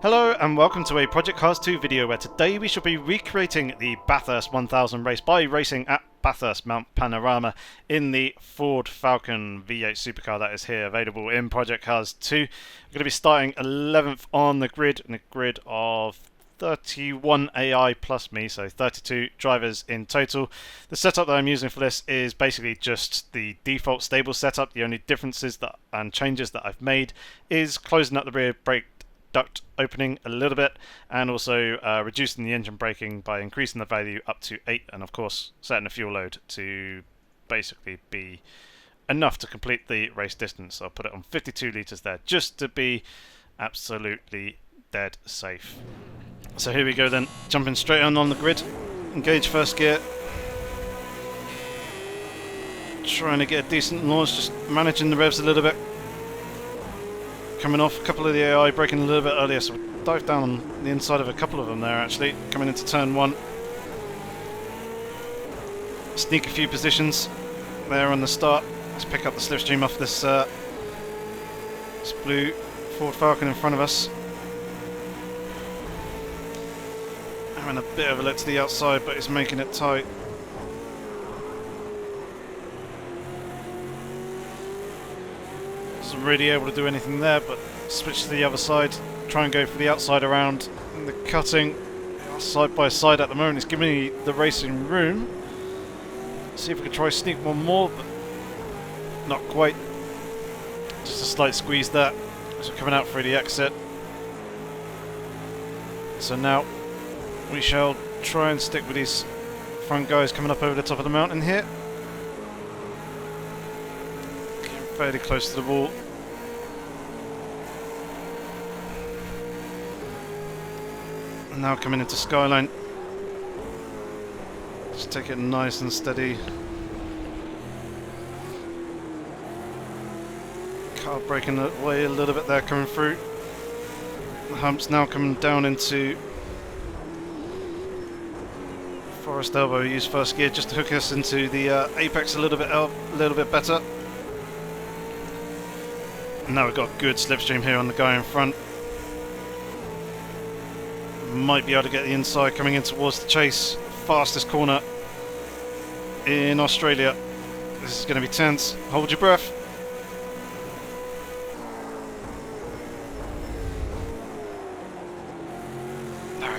Hello and welcome to a Project Cars 2 video where today we shall be recreating the Bathurst 1000 race by racing at Bathurst Mount Panorama in the Ford Falcon V8 Supercar that is here available in Project Cars 2. We're going to be starting 11th on the grid, in a grid of 31 AI plus me, so 32 drivers in total. The setup that I'm using for this is basically just the default stable setup. The only differences and changes that I've made is closing up the rear brake duct opening a little bit and also reducing the engine braking by increasing the value up to 8 and of course setting the fuel load to basically be enough to complete the race distance. I'll put it on 52 litres there just to be absolutely dead safe. So here we go then, jumping straight on the grid, engage first gear, trying to get a decent launch, just managing the revs a little bit. Coming off a couple of the AI, braking a little bit earlier, so we'll dive down on the inside of a couple of them there actually, coming into turn 1. Sneak a few positions there on the start. Let's pick up the slipstream off this blue Ford Falcon in front of us. Having a bit of a look to the outside, but it's making it tight. Wasn't really able to do anything there, but switch to the other side, try and go for the outside around. And the cutting side by side at the moment is giving me the racing room. See if we can try sneak one more, but not quite. Just a slight squeeze there as we're coming out through the exit. So now we shall try and stick with these front guys coming up over the top of the mountain here. Fairly close to the wall. And now coming into Skyline. Just take it nice and steady. Car braking away a little bit there coming through. The hump's now coming down into Forest Elbow. We use first gear just to hook us into the apex a little bit better. Now we've got a good slipstream here on the guy in front. Might be able to get the inside coming in towards the chase. Fastest corner in Australia. This is going to be tense. Hold your breath.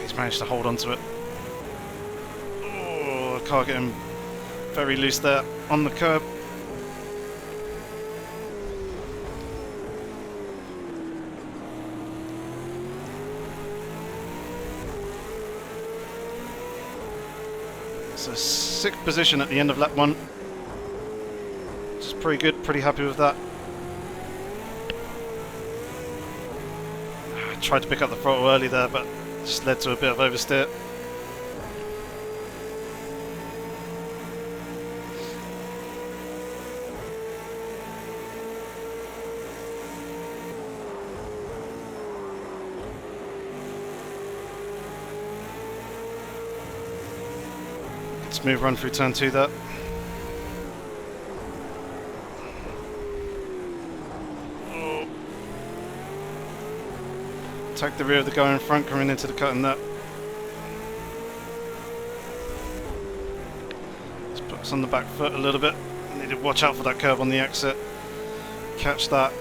He's managed to hold on to it. Oh, the car getting very loose there on the curb. So 6th position at the end of lap 1, which is pretty good, pretty happy with that. I tried to pick up the throttle early there, but just led to a bit of oversteer. Smooth run through turn 2 there. Oh. Attack the rear of the guy in front coming into the cutting there. Let's put us on the back foot a little bit. Need to watch out for that curve on the exit. Catch that.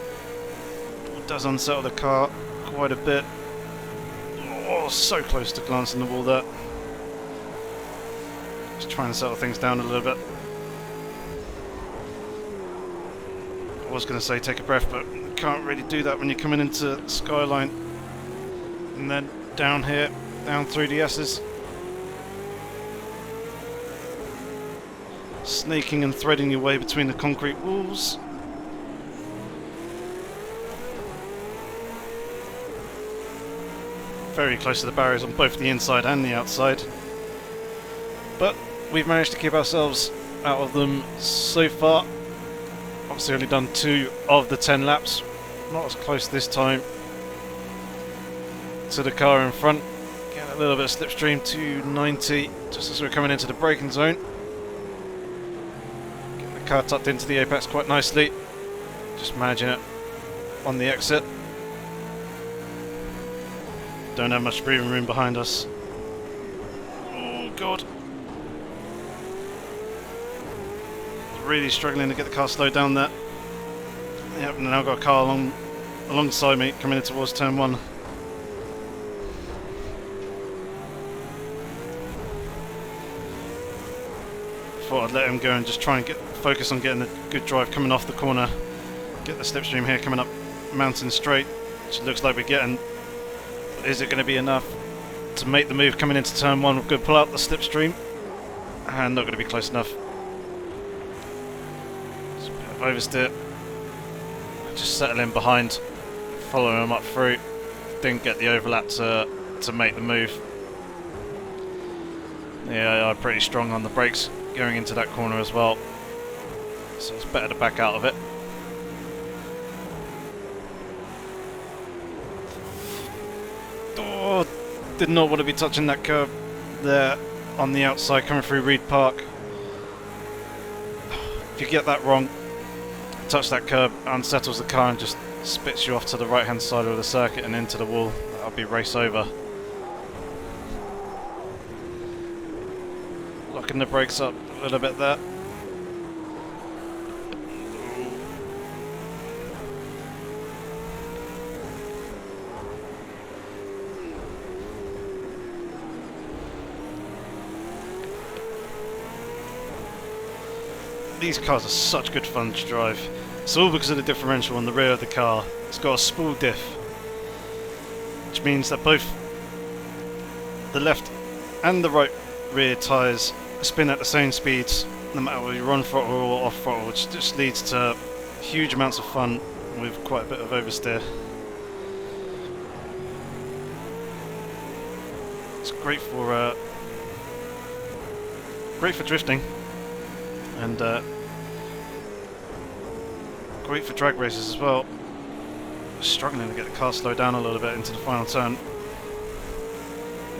It does unsettle the car quite a bit. Oh, so close to glancing the wall there. Just try and settle things down a little bit. I was going to say take a breath, but you can't really do that when you're coming into Skyline. And then down here, down through the S's. Sneaking and threading your way between the concrete walls. Very close to the barriers on both the inside and the outside. But we've managed to keep ourselves out of them so far. Obviously only done 2 of the 10 laps. Not as close this time to the car in front. Getting a little bit of slipstream to 90 just as we're coming into the braking zone. Getting the car tucked into the apex quite nicely. Just managing it on the exit. Don't have much breathing room behind us. Oh god. Really struggling to get the car slowed down there. Yep, now I've got a car alongside me coming in towards turn 1. Thought I'd let him go and just try and focus on getting a good drive coming off the corner. Get the slipstream here coming up mountain straight, which it looks like we're getting. Is it going to be enough to make the move coming into turn 1? We're going to pull out the slipstream, and not going to be close enough. Just a bit of oversteer. Just settle in behind, follow him up through. Didn't get the overlap to make the move. Yeah, I'm pretty strong on the brakes going into that corner as well, so it's better to back out of it. Oh, did not want to be touching that curb there on the outside coming through Reed Park. If you get that wrong, touch that curb, unsettles the car and just spits you off to the right hand side of the circuit and into the wall. That'll be race over. Locking the brakes up a little bit there. These cars are such good fun to drive. It's all because of the differential on the rear of the car. It's got a spool diff, which means that both the left and the right rear tyres spin at the same speeds, no matter whether you're on throttle or off throttle, which just leads to huge amounts of fun with quite a bit of oversteer. It's great for drifting, and great for drag races as well. Struggling to get the car slowed down a little bit into the final turn.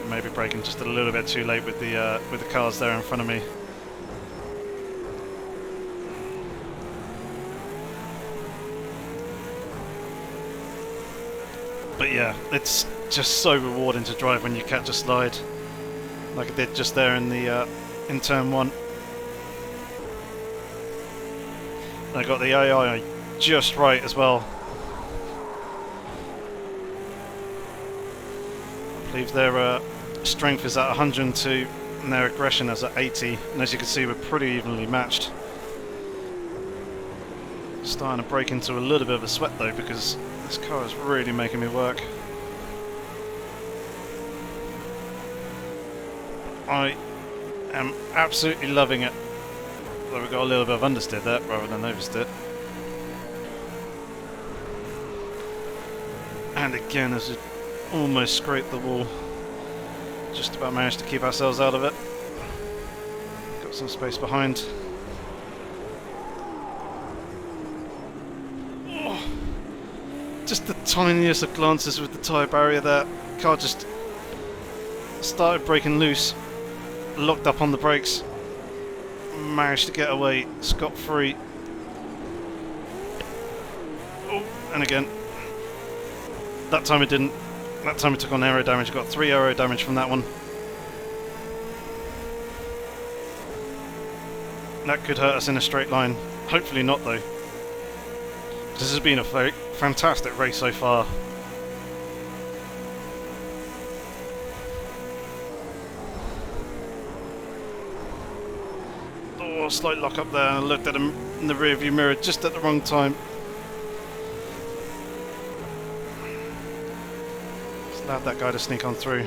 Maybe braking just a little bit too late with the cars there in front of me. But yeah, it's just so rewarding to drive when you catch a slide, like I did just there in the in turn 1. I got the AI just right as well. I believe their strength is at 102 and their aggression is at 80, and as you can see we're pretty evenly matched. Starting to break into a little bit of a sweat though, because this car is really making me work. I am absolutely loving it. Though we got a little bit of understeer there rather than oversteer. And again, as it almost scraped the wall, just about managed to keep ourselves out of it. Got some space behind. Oh, just the tiniest of glances with the tyre barrier there. Car just started breaking loose, locked up on the brakes. Managed to get away scot-free. Oh, and again. That time it didn't. That time it took on aero damage. Got 3 aero damage from that one. That could hurt us in a straight line. Hopefully not though. This has been a very fantastic race so far. Oh, slight lock up there. I looked at him in the rear view mirror just at the wrong time. Just allowed that guy to sneak on through.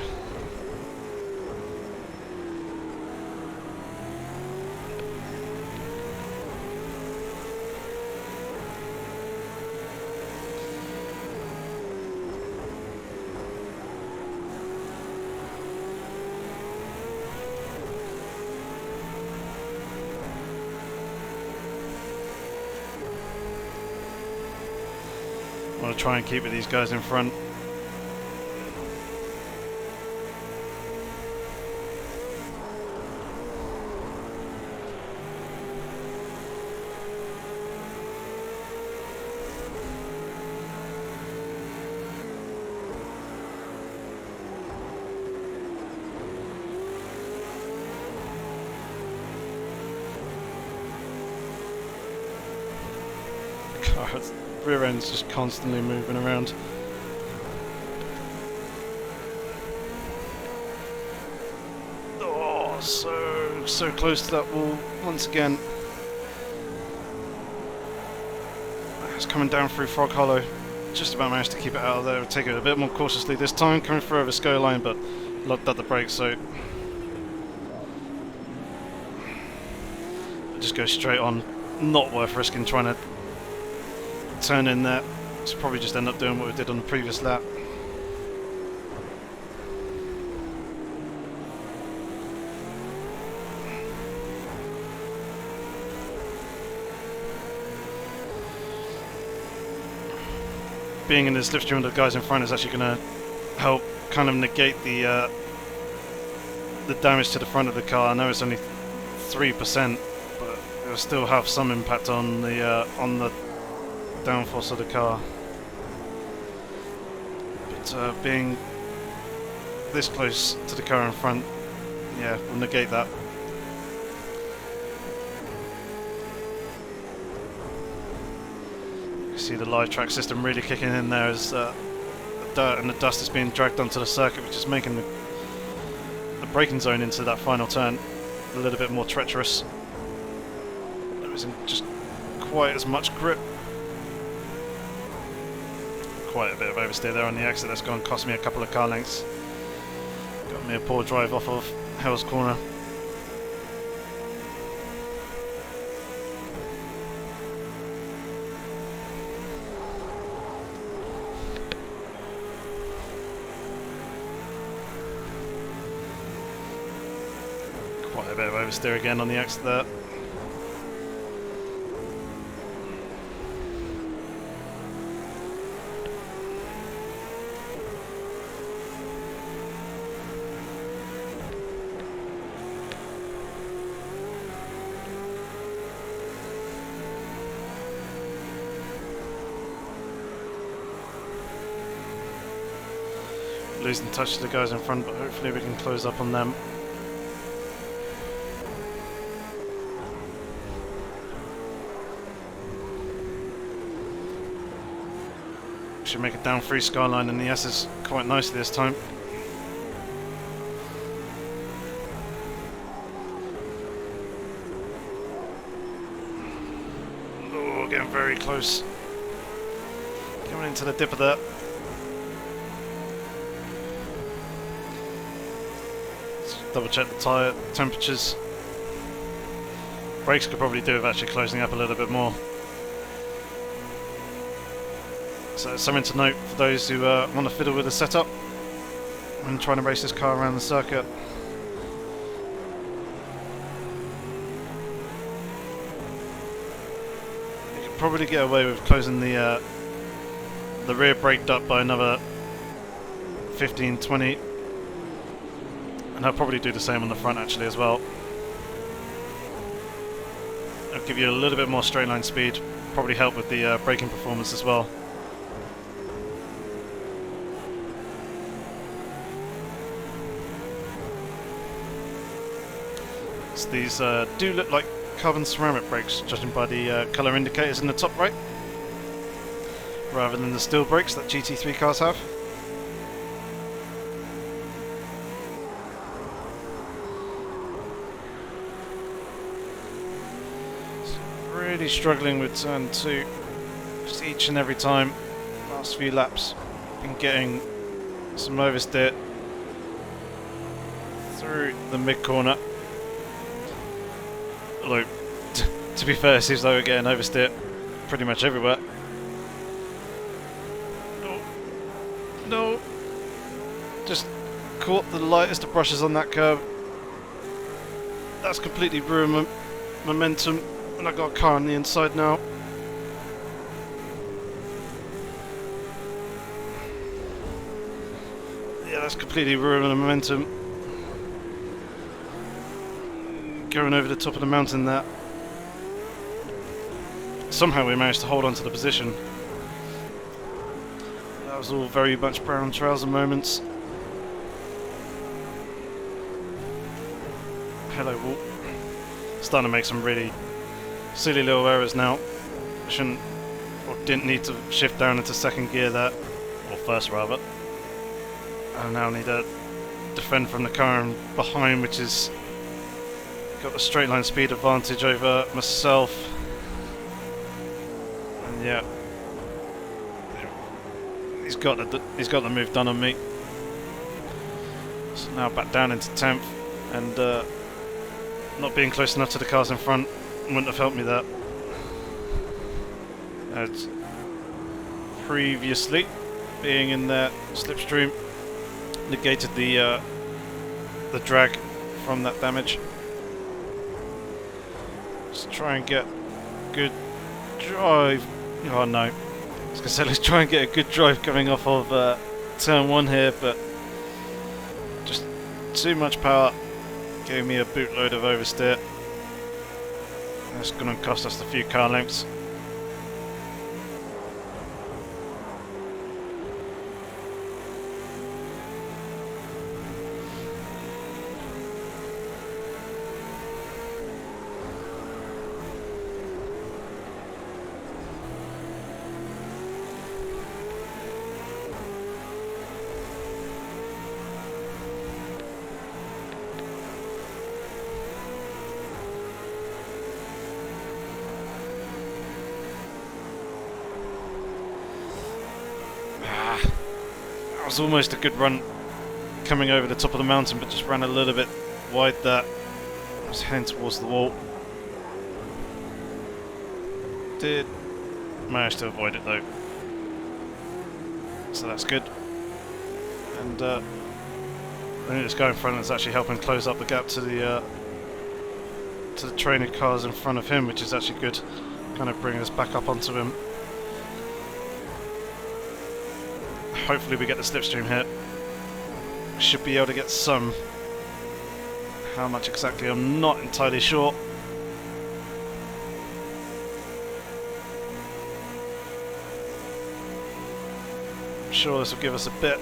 I want to try and keep with these guys in front. Oh, rear end's just constantly moving around. Oh, so close to that wall once again. It's coming down through Frog Hollow. Just about managed to keep it out of there. Take it a bit more cautiously this time, coming through over Sky Line, but locked up the brakes, so just go straight on. Not worth risking trying to turn in there. Should probably just end up doing what we did on the previous lap. Being in the slipstream with the guys in front is actually going to help kind of negate the damage to the front of the car. I know it's only 3%, but it'll still have some impact on the downforce of the car. But being this close to the car in front, yeah, will negate that. See the live track system really kicking in there as the dirt and the dust is being dragged onto the circuit, which is making the braking zone into that final turn a little bit more treacherous. There isn't just quite as much grip. Quite a bit of oversteer there on the exit. That's going to cost me a couple of car lengths. Got me a poor drive off of Hell's Corner. Quite a bit of oversteer again on the exit there. Losing touch to the guys in front, but hopefully we can close up on them. Should make it down through Skyline and the S's quite nicely this time. Oh, getting very close. Coming into the dip of that. Double check the tyre temperatures. Brakes could probably do with actually closing up a little bit more. So something to note for those who want to fiddle with the setup when trying to race this car around the circuit. You could probably get away with closing the rear brake duct by another 15-20. And I'll probably do the same on the front actually as well. It'll give you a little bit more straight line speed, probably help with the braking performance as well. So these do look like carbon ceramic brakes, judging by the colour indicators in the top right, rather than the steel brakes that GT3 cars have. Really struggling with turn 2, just each and every time. Last few laps, been getting some oversteer through the mid corner. Although, to be fair, it seems like we're getting oversteer pretty much everywhere. No, just caught the lightest of brushes on that curve. That's completely ruined momentum. And I've got a car on the inside now. Yeah, that's completely ruined the momentum. Going over the top of the mountain there. Somehow we managed to hold on to the position. That was all very much brown trouser moments. Hello, wall. Starting to make some really silly little errors now. Shouldn't, or Didn't need to shift down into second gear there, or first rather. I now need to defend from the car behind, which is got the straight line speed advantage over myself. And yeah, he's got the move done on me. So now back down into 10th, and not being close enough to the cars in front wouldn't have helped me there. As previously, being in their slipstream negated the drag from that damage. Let's try and get good drive. Oh no, I was gonna say let's try and get a good drive coming off of turn 1 here, but just too much power gave me a bootload of oversteer. That's gonna cost us a few car lengths. It was almost a good run coming over the top of the mountain, but just ran a little bit wide there. I was heading towards the wall. Did manage to avoid it though, so that's good. And I think this guy in front is actually helping close up the gap to the trainer cars in front of him, which is actually good, kind of bringing us back up onto him. Hopefully we get the slipstream here. Should be able to get some. How much exactly, I'm not entirely sure. I'm sure this will give us a bit.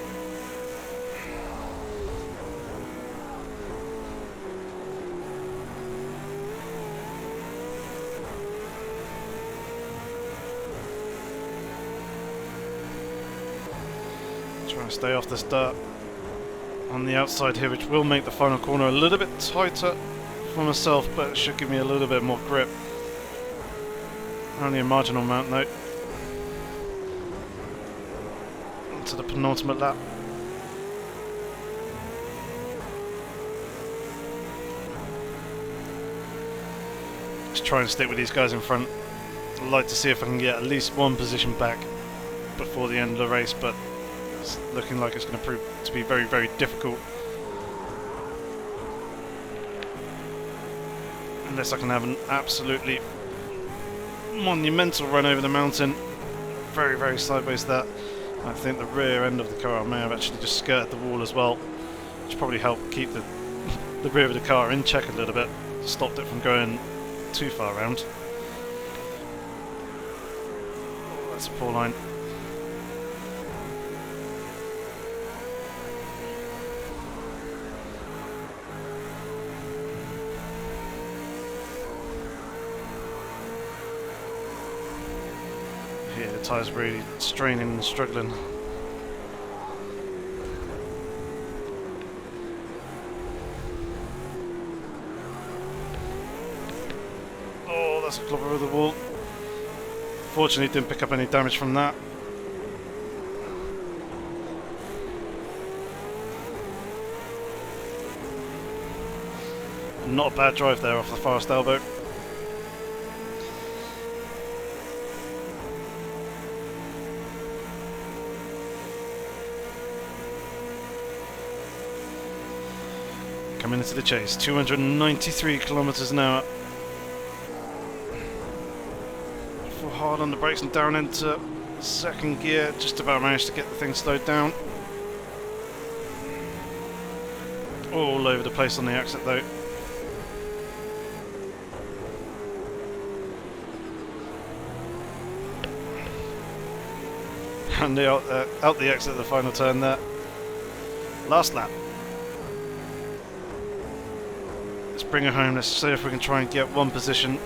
Trying to stay off this dirt on the outside here, which will make the final corner a little bit tighter for myself, but it should give me a little bit more grip. Only a marginal amount though. Onto the penultimate lap. Just try and stick with these guys in front. I'd like to see if I can get at least one position back before the end of the race, but it's looking like it's going to prove to be very, very difficult. Unless I can have an absolutely monumental run over the mountain. Very, very sideways there. I think the rear end of the car may have actually just skirted the wall as well, which probably helped keep the rear of the car in check a little bit. Stopped it from going too far around. Oh, that's a poor line. Yeah, the tyres really straining and struggling. Oh, that's a clobber of the wall. Fortunately, didn't pick up any damage from that. Not a bad drive there off the fast elbow. Coming into the chase, 293 kilometers an hour. Full hard on the brakes and down into second gear. Just about managed to get the thing slowed down. All over the place on the exit though. And out the exit of the final turn there. Last lap. Let's bring it home. Let's see if we can try and get one position.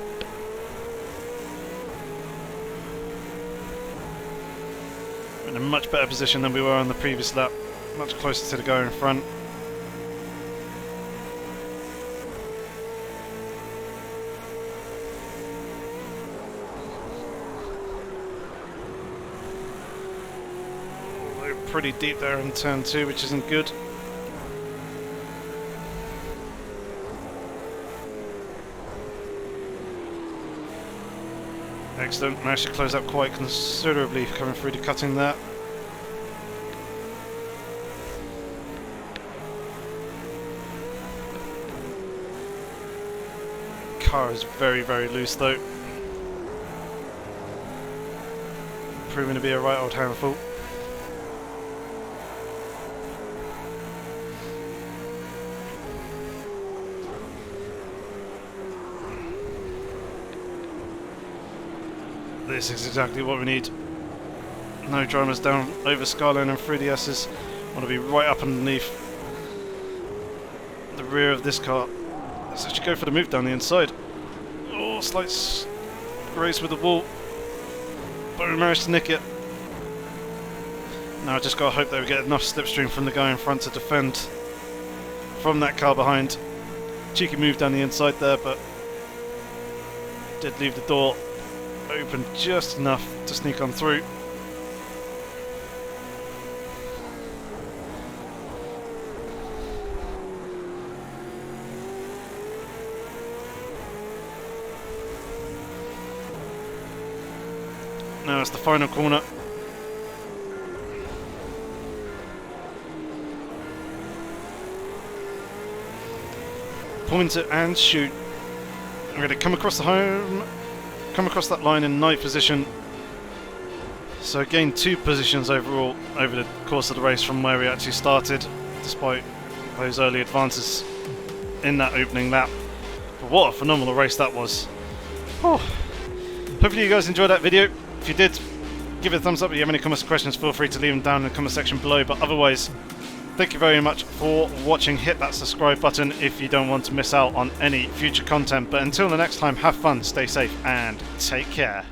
We're in a much better position than we were on the previous lap. Much closer to the guy in front. We're pretty deep there in turn 2, which isn't good. Excellent, managed to close up quite considerably coming through the cutting there. Car is very, very loose though. Proving to be a right old handful. This is exactly what we need. No dramas down over Skyline and through the S's. Want to be right up underneath the rear of this car. Let's actually go for the move down the inside. Oh, slight race with the wall. But we managed to nick it. Now I just got to hope that we get enough slipstream from the guy in front to defend from that car behind. Cheeky move down the inside there, but did leave the door open just enough to sneak on through. Now it's the final corner. Point it and shoot. I'm going to come across the home. Come across that line in 9th position, so gained 2 positions overall over the course of the race from where we actually started, despite those early advances in that opening lap. But what a phenomenal race that was. Oh. Hopefully you guys enjoyed that video. If you did, give it a thumbs up. If you have any comments or questions, feel free to leave them down in the comment section below. But otherwise, thank you very much for watching. Hit that subscribe button if you don't want to miss out on any future content. But until the next time, have fun, stay safe, and take care.